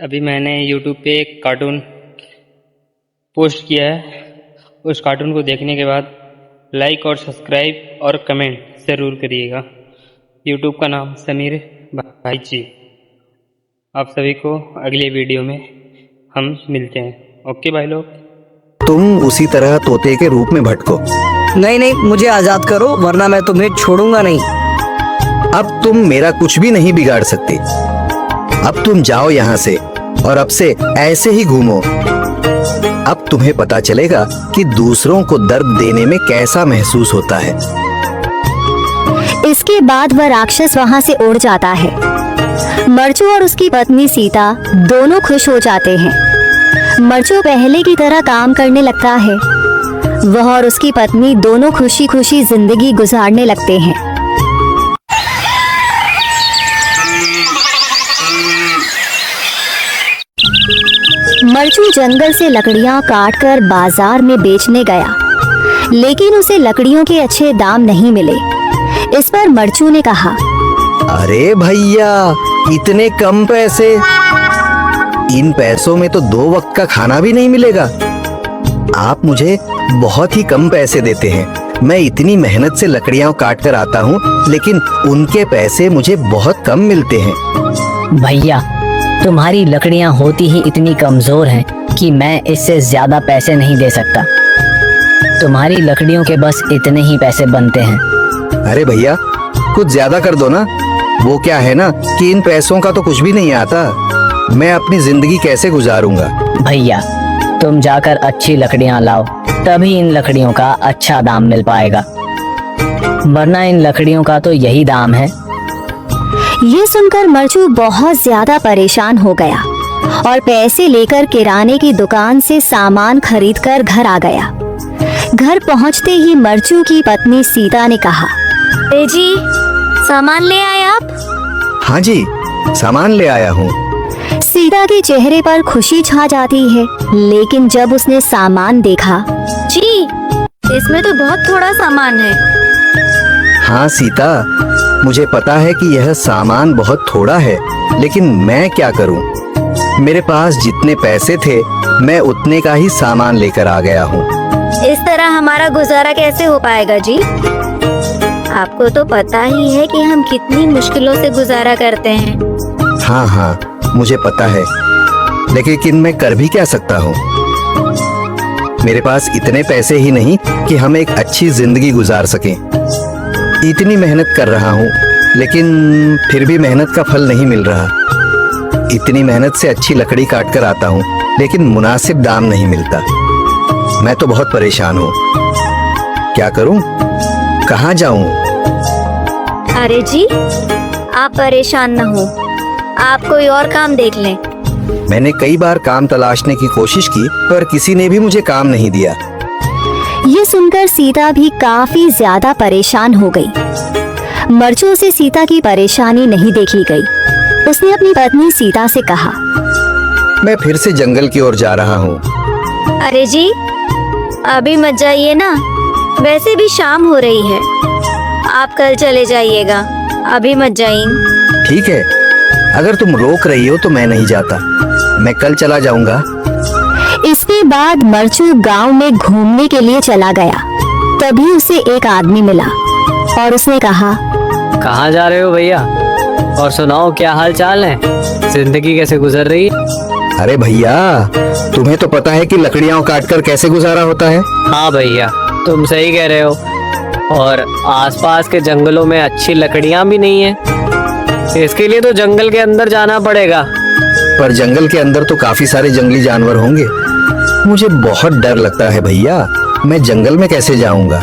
अभी मैंने YouTube पे एक कार्टून पोस्ट किया है। उस कार्टून को देखने के बाद लाइक और सब्सक्राइब और कमेंट ज़रूर करिएगा। YouTube का नाम समीर भाई जी। आप सभी को अगले वीडियो में हम मिलते हैं। ओके भाई लोग। तुम उसी तरह तोते के रूप में भटको। नहीं नहीं, मुझे आजाद करो वरना मैं तुम्हें छोड़ूंगा नहीं। अब तुम मेरा कुछ भी नहीं बिगाड़ सकती। अब तुम जाओ यहाँ से और अब से ऐसे ही घूमो। अब तुम्हें पता चलेगा कि दूसरों को दर्द देने में कैसा महसूस होता है। इसके बाद वह राक्षस वहां से उड़ जाता है। मरचू और उसकी पत्नी सीता दोनों खुश हो जाते हैं। मरचू पहले की तरह काम करने लगता है। वह और उसकी पत्नी दोनों खुशी खुशी जिंदगी गुजारने लगते हैं। मरचू जंगल से लकड़ियां काटकर बाजार में बेचने गया, लेकिन उसे लकड़ियों के अच्छे दाम नहीं मिले। इस पर मरचू ने कहा, अरे भैया, इतने कम पैसे? इन पैसों में तो 2 वक्त का खाना भी नहीं मिलेगा। आप मुझे बहुत ही कम पैसे देते हैं। मैं इतनी मेहनत से लकड़ियां काट कर आता हूँ, लेकिन उनके पैसे मुझे बहुत कम मिलते हैं। भैया, तुम्हारी लकड़ियां होती ही इतनी कमजोर हैं कि मैं इससे ज्यादा पैसे नहीं दे सकता। तुम्हारी लकड़ियों के बस इतने ही पैसे बनते हैं। अरे भैया, कुछ ज्यादा कर दो ना। वो क्या है ना कि इन पैसों का तो कुछ भी नहीं आता। मैं अपनी जिंदगी कैसे गुजारूंगा? भैया, तुम जाकर अच्छी लकड़ियां लाओ, तभी इन लकड़ियों का अच्छा दाम मिल पाएगा, वरना इन लकड़ियों का तो यही दाम है। ये सुनकर मरचू बहुत ज्यादा परेशान हो गया और पैसे लेकर किराने की दुकान से सामान खरीदकर घर आ गया। घर पहुंचते ही मरचू की पत्नी सीता ने कहा, जी सामान ले आए आप? हाँ जी, सामान ले आया हूँ। सीता के चेहरे पर खुशी छा जाती है, लेकिन जब उसने सामान देखा, जी इसमें तो बहुत थोड़ा सामान है। हाँ सीता, मुझे पता है कि यह सामान बहुत थोड़ा है, लेकिन मैं क्या करूं? मेरे पास जितने पैसे थे, मैं उतने का ही सामान लेकर आ गया हूँ। इस तरह हमारा गुजारा कैसे हो पाएगा जी? आपको तो पता ही है कि हम कितनी मुश्किलों से गुजारा करते हैं। हाँ हाँ, मुझे पता है, लेकिन मैं कर भी क्या सकता हूँ? मेरे पास इतने पैसे ही नहीं कि हम एक अच्छी जिंदगी गुजार सकें। इतनी मेहनत कर रहा हूँ, लेकिन फिर भी मेहनत का फल नहीं मिल रहा। इतनी मेहनत से अच्छी लकड़ी काट कर आता हूँ, लेकिन मुनासिब दाम नहीं मिलता। मैं तो बहुत परेशान हूँ। क्या करूँ? कहाँ जाऊँ? अरे जी, आप परेशान न हो, आप कोई और काम देख लें। मैंने कई बार काम तलाशने की कोशिश की, पर किसी ने भी मुझे काम नहीं दिया। ये सुनकर सीता भी काफी ज्यादा परेशान हो गई। मरचू से सीता की परेशानी नहीं देखी गई। उसने अपनी पत्नी सीता से कहा, मैं फिर से जंगल की ओर जा रहा हूँ। अरे जी, अभी मत जाइए ना, वैसे भी शाम हो रही है। आप कल चले जाइएगा, अभी मत जाइए। ठीक है, अगर तुम रोक रही हो तो मैं नहीं जाता। मैं कल चला जाऊंगा। इसके बाद मरचू गांव में घूमने के लिए चला गया। तभी उसे एक आदमी मिला और उसने कहा, कहाँ जा रहे हो भैया? और सुनाओ, क्या हाल चाल है? जिंदगी कैसे गुजर रही है? अरे भैया, तुम्हें तो पता है कि लकड़ियां काटकर कैसे गुजारा होता है। हाँ भैया, तुम सही कह रहे हो। और आसपास के जंगलों में अच्छी लकड़ियाँ भी नहीं है। इसके लिए तो जंगल के अंदर जाना पड़ेगा। पर जंगल के अंदर तो काफी सारे जंगली जानवर होंगे। मुझे बहुत डर लगता है भैया। मैं जंगल में कैसे जाऊंगा?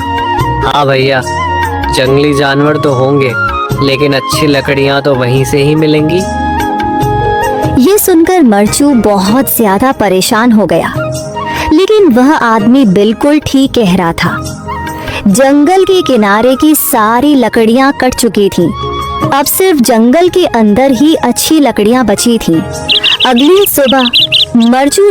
हाँ भैया, जंगली जानवर तो होंगे, लेकिन अच्छी लकड़ियाँ तो वहीं से ही मिलेंगी। ये सुनकर मरचू बहुत ज्यादा परेशान हो गया, लेकिन वह आदमी बिल्कुल ठीक कह रहा था। जंगल के किनारे की सारी लकड़ियां कट चुकी थीं। अब सिर्फ जंगल के अंदर ही अच्छी लकड़ियां बची थीं। अगली सुबह मरचू